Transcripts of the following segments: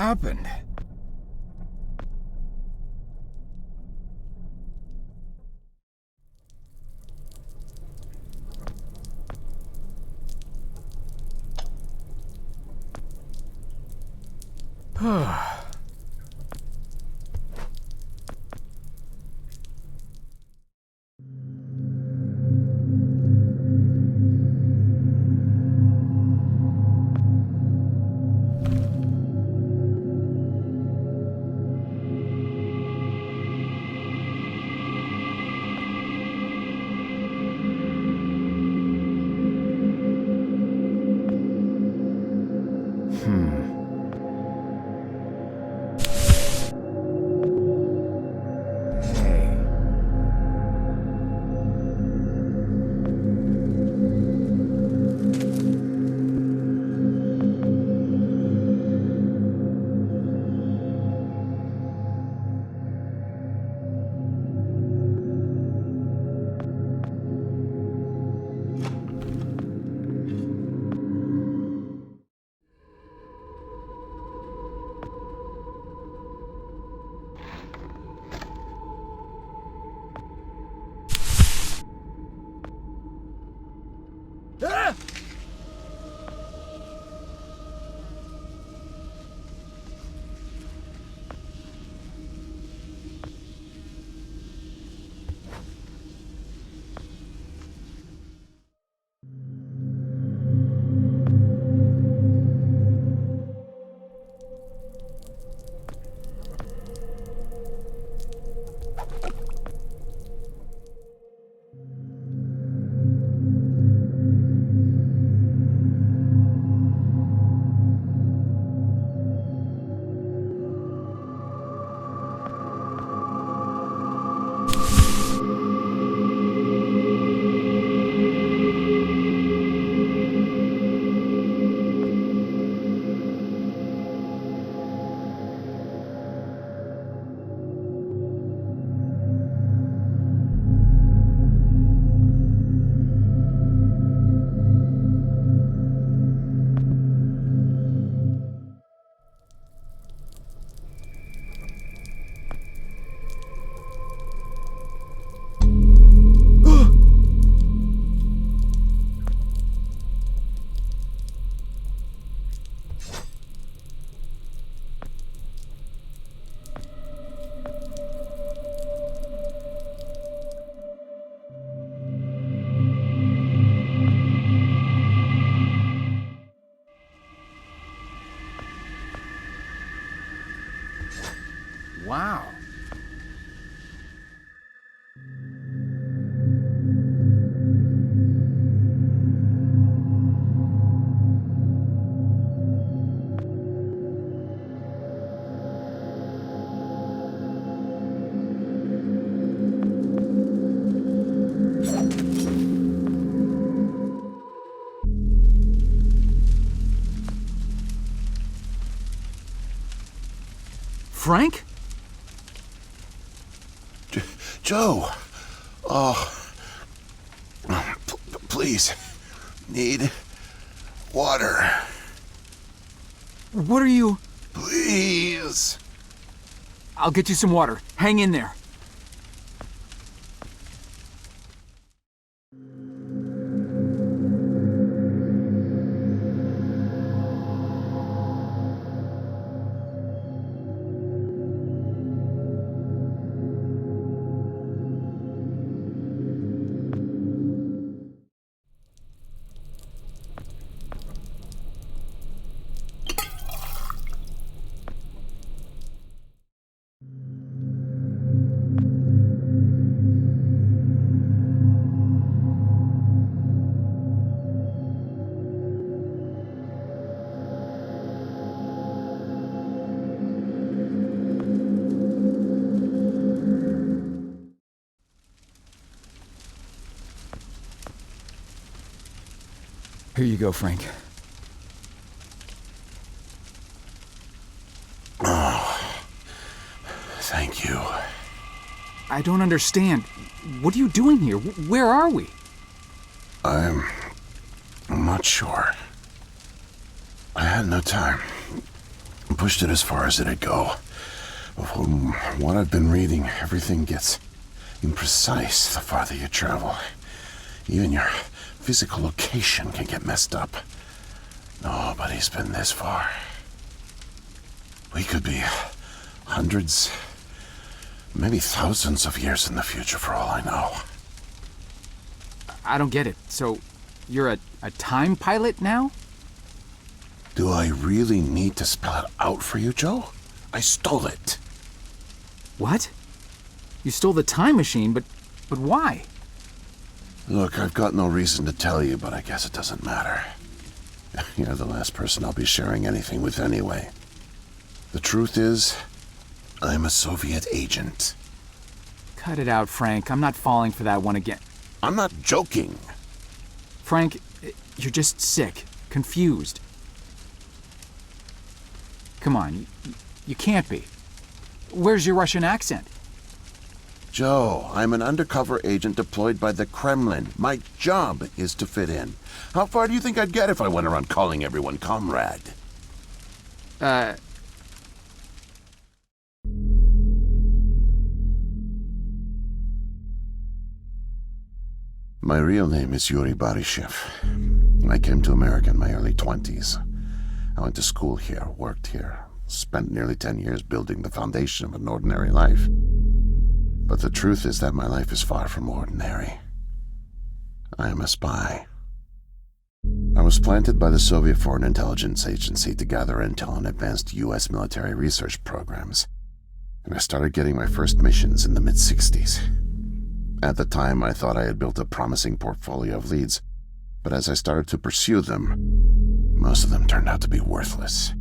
happened? Hey. Ah! Wow. Frank? Joe! Oh. Please. Need water. What are you... Please. I'll get you some water. Hang in there. Here you go, Frank. Oh, thank you. I don't understand. What are you doing here? Where are we? I'm not sure. I had no time. pushed it as far as it'd go. But from what I've been reading, everything gets imprecise the farther you travel. Even your physical location can get messed up. Nobody's been this far. We could be hundreds, maybe thousands of years in the future for all I know. I don't get it. So, you're a time pilot now? Do I really need to spell it out for you, Joe? I stole it. What? You stole the time machine, but why? Look, I've got no reason to tell you, but I guess it doesn't matter. You're the last person I'll be sharing anything with anyway. The truth is, I'm a Soviet agent. Cut it out, Frank. I'm not falling for that one again. I'm not joking. Frank, you're just sick, confused. Come on, you can't be. Where's your Russian accent? Joe, I'm an undercover agent deployed by the Kremlin. My job is to fit in. How far do you think I'd get if I went around calling everyone comrade? My real name is Yuri Barishev. I came to America in my early 20s. I went to school here, worked here, spent nearly 10 years building the foundation of an ordinary life. But the truth is that my life is far from ordinary. I am a spy. I was planted by the Soviet Foreign Intelligence Agency to gather intel on advanced U.S. military research programs, and I started getting my first missions in the mid-60s. At the time, I thought I had built a promising portfolio of leads, but as I started to pursue them, most of them turned out to be worthless.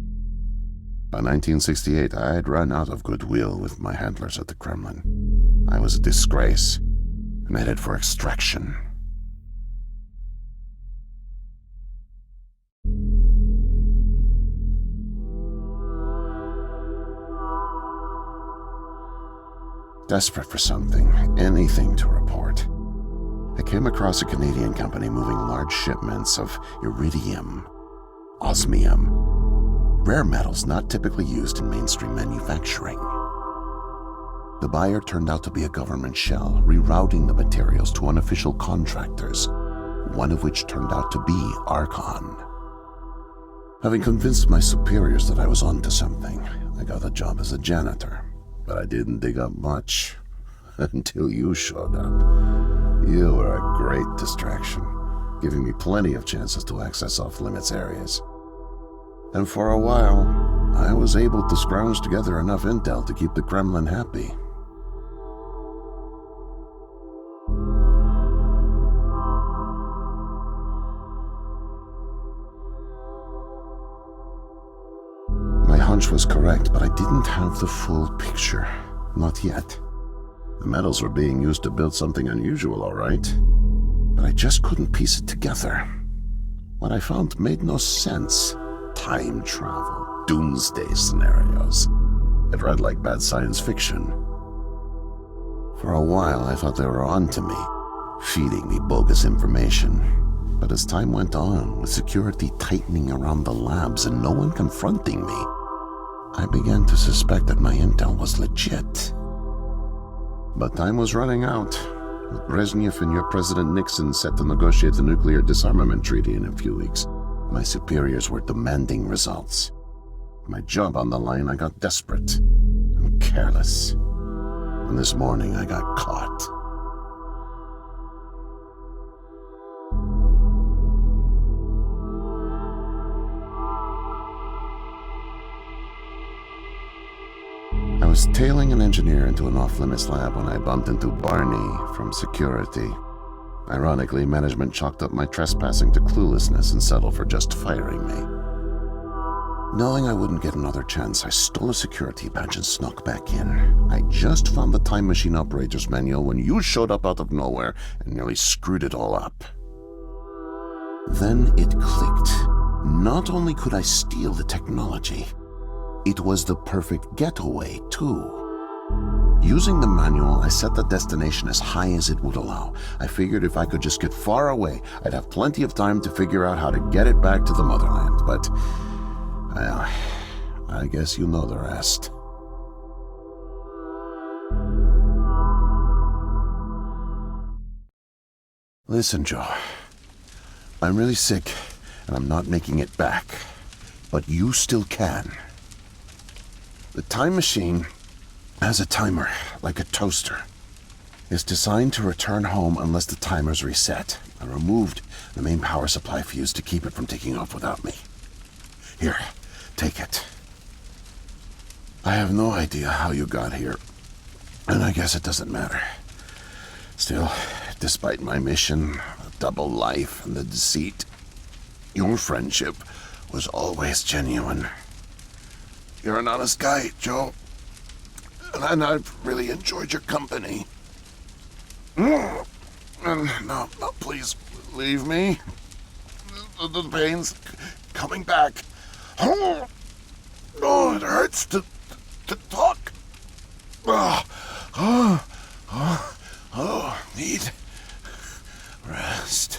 By 1968, I had run out of goodwill with my handlers at the Kremlin. I was a disgrace and headed for extraction. Desperate for something, anything to report, I came across a Canadian company moving large shipments of iridium, osmium, rare metals not typically used in mainstream manufacturing. The buyer turned out to be a government shell, rerouting the materials to unofficial contractors, one of which turned out to be Archon. Having convinced my superiors that I was onto something, I got a job as a janitor. But I didn't dig up much until you showed up. You were a great distraction, giving me plenty of chances to access off-limits areas. And for a while, I was able to scrounge together enough intel to keep the Kremlin happy. My hunch was correct, but I didn't have the full picture. Not yet. The metals were being used to build something unusual, all right. But I just couldn't piece it together. What I found made no sense. Time travel, doomsday scenarios. It read like bad science fiction. For a while, I thought they were onto me, feeding me bogus information. But as time went on, with security tightening around the labs and no one confronting me, I began to suspect that my intel was legit. But time was running out, with Brezhnev and your President Nixon set to negotiate the nuclear disarmament treaty in a few weeks. My superiors were demanding results. My job on the line, I got desperate and careless. And this morning I got caught. I was tailing an engineer into an off-limits lab when I bumped into Barney from security. Ironically, management chalked up my trespassing to cluelessness and settled for just firing me. Knowing I wouldn't get another chance, I stole a security badge and snuck back in. I just found the time machine operator's manual when you showed up out of nowhere and nearly screwed it all up. Then it clicked. Not only could I steal the technology, it was the perfect getaway, too. Using the manual, I set the destination as high as it would allow. I figured if I could just get far away, I'd have plenty of time to figure out how to get it back to the motherland. But I guess you know the rest. Listen, Joe. I'm really sick, and I'm not making it back. But you still can. The time machine has a timer, like a toaster. It's designed to return home unless the timer's reset. I removed the main power supply fuse to keep it from taking off without me. Here, take it. I have no idea how you got here, and I guess it doesn't matter. Still, despite my mission, a double life, and the deceit, your friendship was always genuine. You're an honest guy, Joe, and I've really enjoyed your company. And no, please leave me. The pain's coming back. Oh, it hurts to talk. Need rest.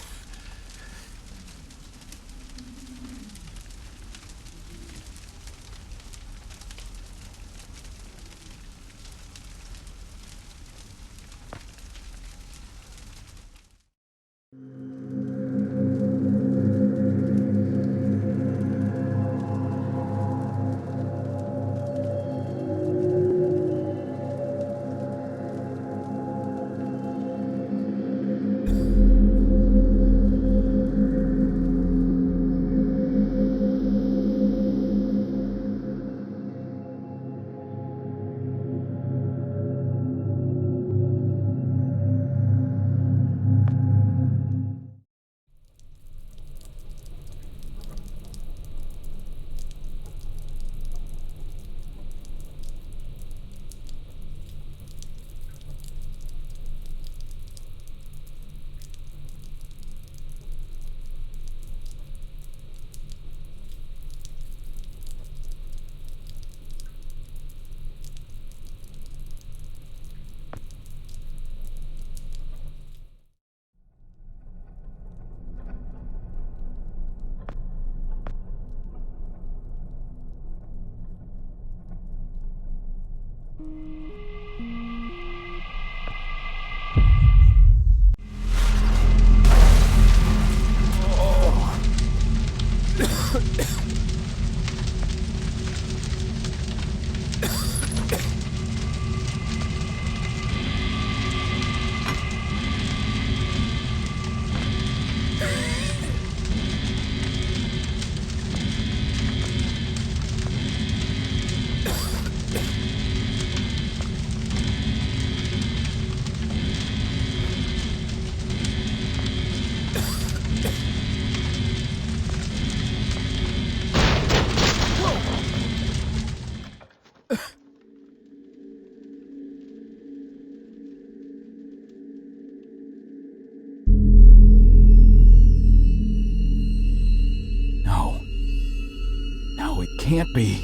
Can't be.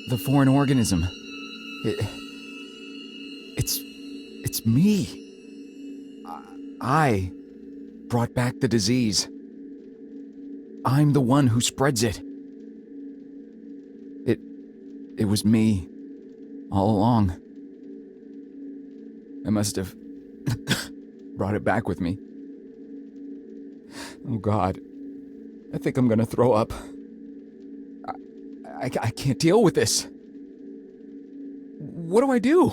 The foreign organism. It's me. I brought back the disease. I'm the one who spreads it. It was me all along. I must have brought it back with me. Oh God. I think I'm gonna throw up. I can't deal with this. What do I do?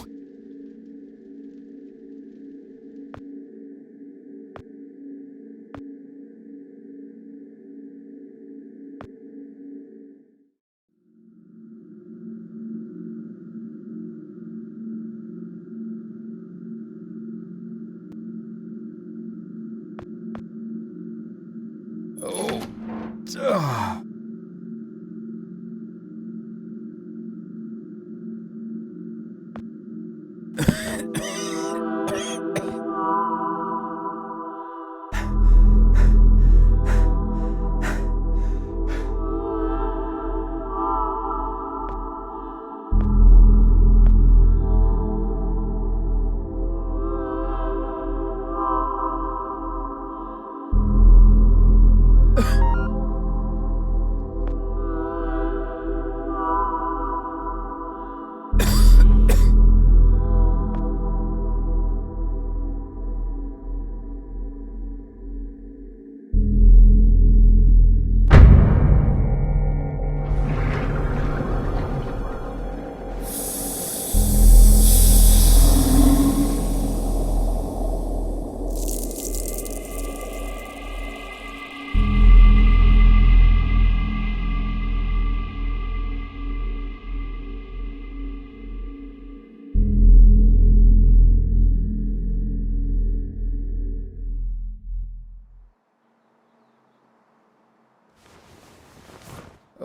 Oh. Ugh.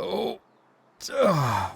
Oh. Ugh.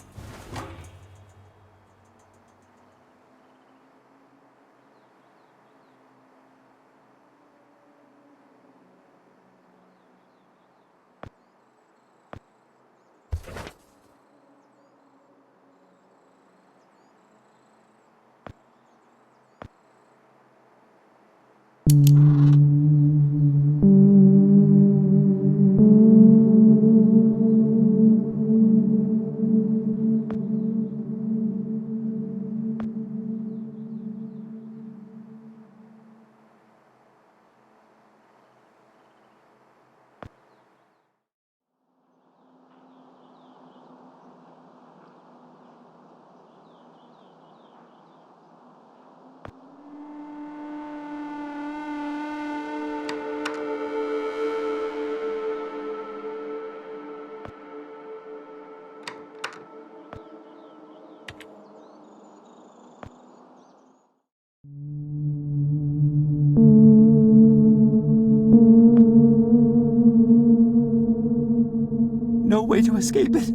No way to escape it.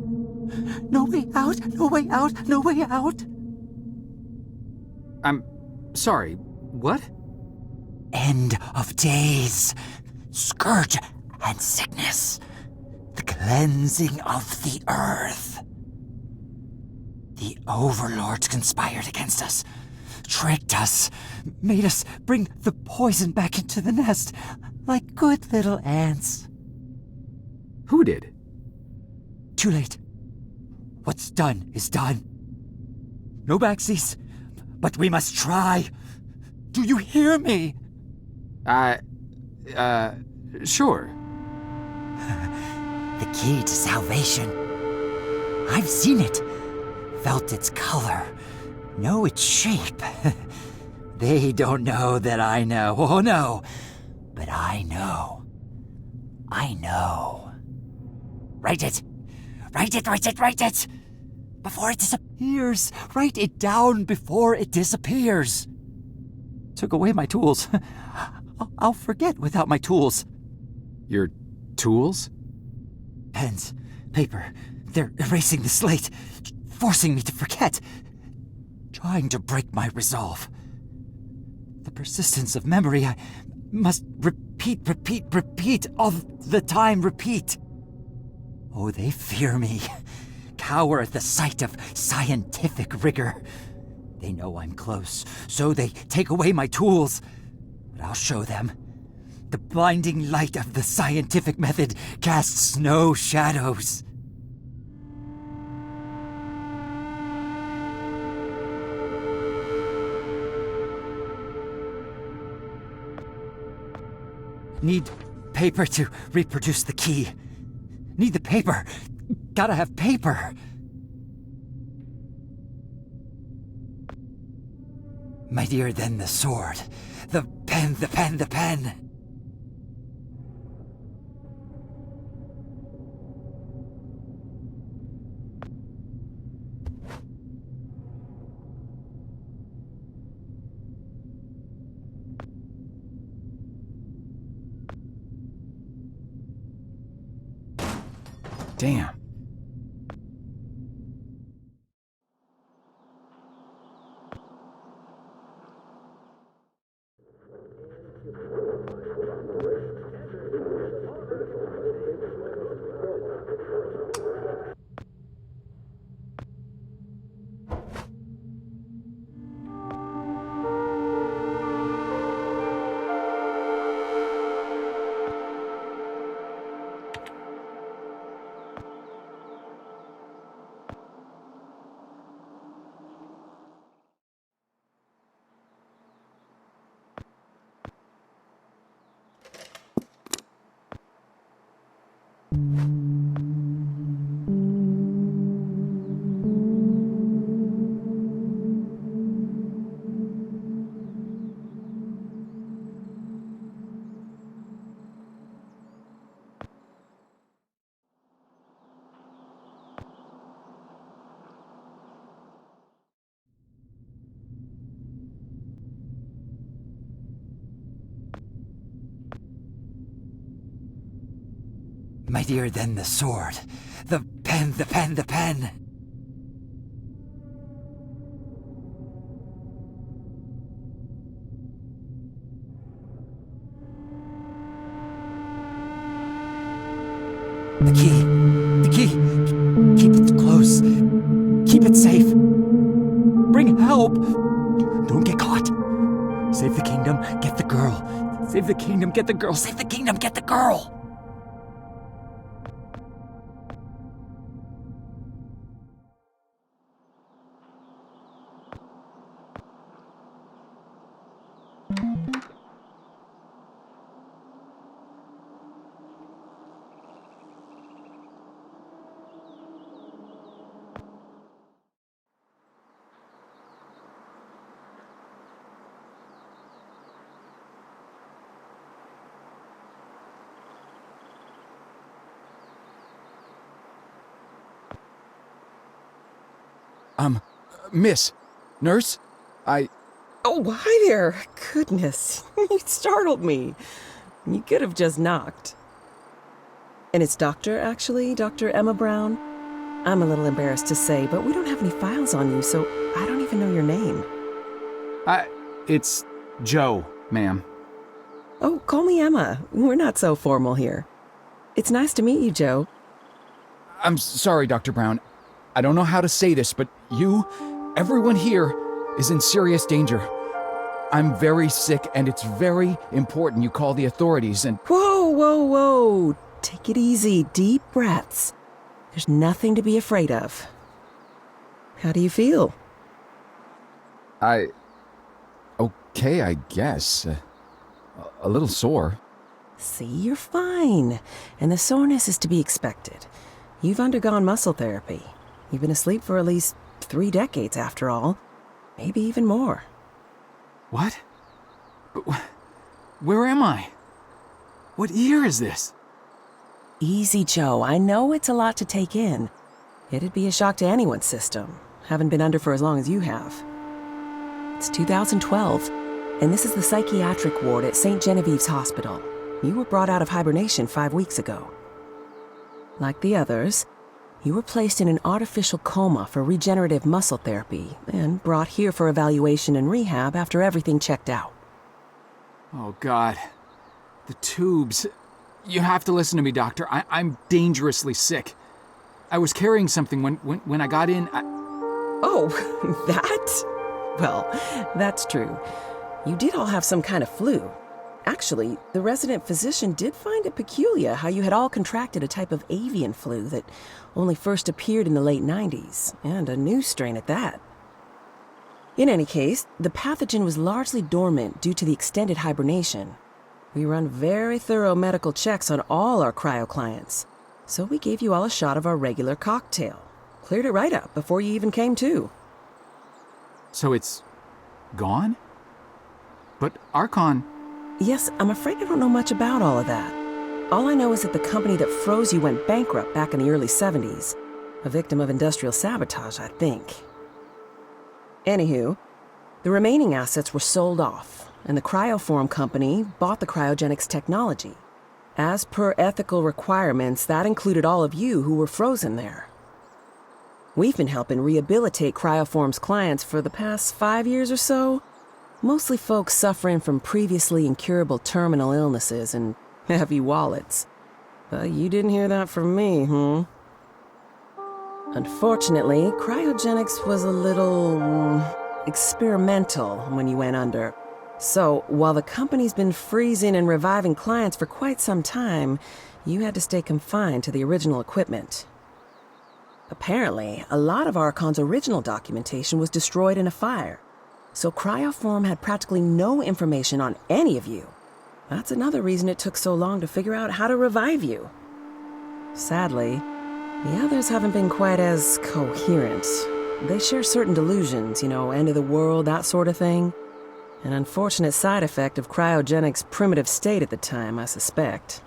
No way out, no way out, no way out. I'm sorry. What? End of days. Scourge and sickness. The cleansing of the earth. The overlords conspired against us. Tricked us. Made us bring the poison back into the nest. Like good little ants. Who did? Too late. What's done is done. No backsies, but we must try. Do you hear me? Sure. The key to salvation. I've seen it, felt its color, know its shape. They don't know that I know. Oh no, but I know. I know. Write it. Write it, write it, write it! Before it disappears. Write it down before it disappears. Took away my tools. I'll forget without my tools. Your tools? Pens, paper, they're erasing the slate, forcing me to forget, trying to break my resolve. The persistence of memory, I must repeat, all the time repeat. Oh, they fear me, cower at the sight of scientific rigor. They know I'm close, so they take away my tools. But I'll show them. The blinding light of the scientific method casts no shadows. Need paper to reproduce the key. Need the paper. Gotta have paper. Mightier than the sword. The pen, the pen, the pen. Damn. Mightier than the sword. The pen. pen, the pen, the pen. The key. The key. Keep it close. Keep it safe. Bring help. Don't get caught. Save the kingdom, get the girl. Save the kingdom, get the girl. Save the kingdom, get the girl. Miss, nurse, Oh, hi there. Goodness, you startled me. You could have just knocked. And it's Dr. Emma Brown? I'm a little embarrassed to say, but we don't have any files on you, so I don't even know your name. it's Joe, ma'am. Oh, call me Emma. We're not so formal here. It's nice to meet you, Joe. I'm sorry, Dr. Brown. I don't know how to say this, but everyone here is in serious danger. I'm very sick, and it's very important you call the authorities and... Whoa. Take it easy. Deep breaths. There's nothing to be afraid of. How do you feel? Okay, I guess. A little sore. See, you're fine. And the soreness is to be expected. You've undergone muscle therapy. You've been asleep for at least 3 decades, after all. Maybe even more. What? Where am I? What year is this? Easy, Joe. I know it's a lot to take in. It'd be a shock to anyone's system, having been under for as long as you have. It's 2012, and this is the psychiatric ward at St. Genevieve's Hospital. You were brought out of hibernation 5 weeks ago. Like the others, you were placed in an artificial coma for regenerative muscle therapy and brought here for evaluation and rehab after everything checked out. Oh, God. The tubes. You have to listen to me, doctor. I'm dangerously sick. I was carrying something when I got in. Oh, that? Well, that's true. You did all have some kind of flu. Actually, the resident physician did find it peculiar how you had all contracted a type of avian flu that only first appeared in the late 90s, and a new strain at that. In any case, the pathogen was largely dormant due to the extended hibernation. We run very thorough medical checks on all our cryo clients, so we gave you all a shot of our regular cocktail. Cleared it right up before you even came to. So it's gone? But Archon... Yes, I'm afraid I don't know much about all of that. All I know is that the company that froze you went bankrupt back in the early 70s. A victim of industrial sabotage, I think. Anywho, the remaining assets were sold off, and the Cryoform company bought the cryogenics technology. As per ethical requirements, that included all of you who were frozen there. We've been helping rehabilitate Cryoform's clients for the past 5 years or so. Mostly folks suffering from previously incurable terminal illnesses and heavy wallets. But you didn't hear that from me, Unfortunately, cryogenics was a little experimental when you went under. So, while the company's been freezing and reviving clients for quite some time, you had to stay confined to the original equipment. Apparently, a lot of Archon's original documentation was destroyed in a fire. So Cryoform had practically no information on any of you. That's another reason it took so long to figure out how to revive you. Sadly, the others haven't been quite as coherent. They share certain delusions, end of the world, that sort of thing. An unfortunate side effect of cryogenics' primitive state at the time, I suspect.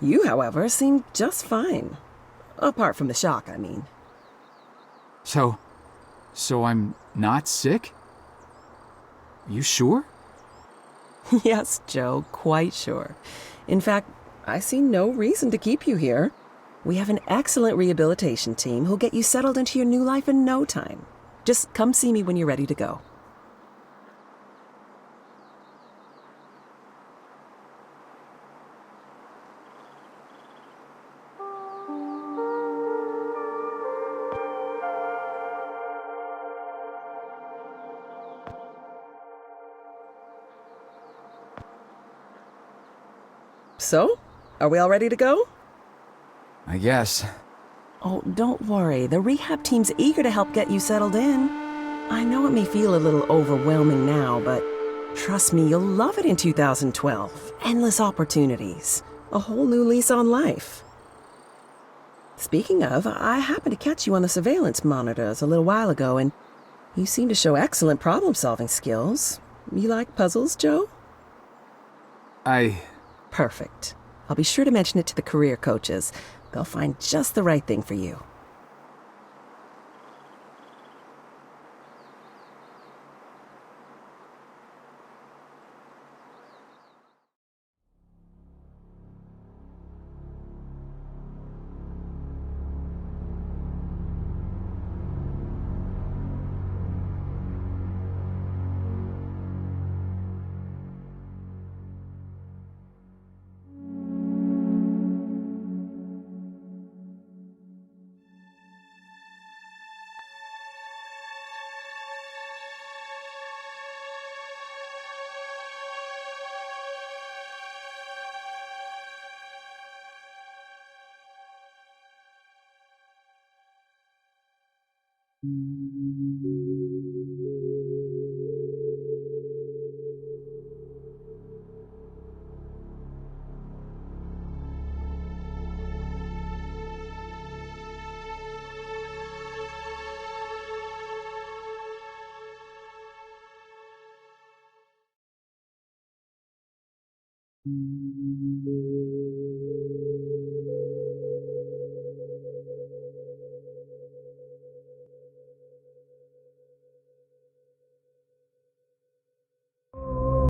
You, however, seem just fine. Apart from the shock, I mean. So I'm not sick? You sure? Yes, Joe, quite sure. In fact, I see no reason to keep you here. We have an excellent rehabilitation team who'll get you settled into your new life in no time. Just come see me when you're ready to go. So, are we all ready to go? I guess. Oh, don't worry. The rehab team's eager to help get you settled in. I know it may feel a little overwhelming now, but trust me, you'll love it in 2012. Endless opportunities. A whole new lease on life. Speaking of, I happened to catch you on the surveillance monitors a little while ago, and you seem to show excellent problem-solving skills. You like puzzles, Joe? Perfect. I'll be sure to mention it to the career coaches. They'll find just the right thing for you.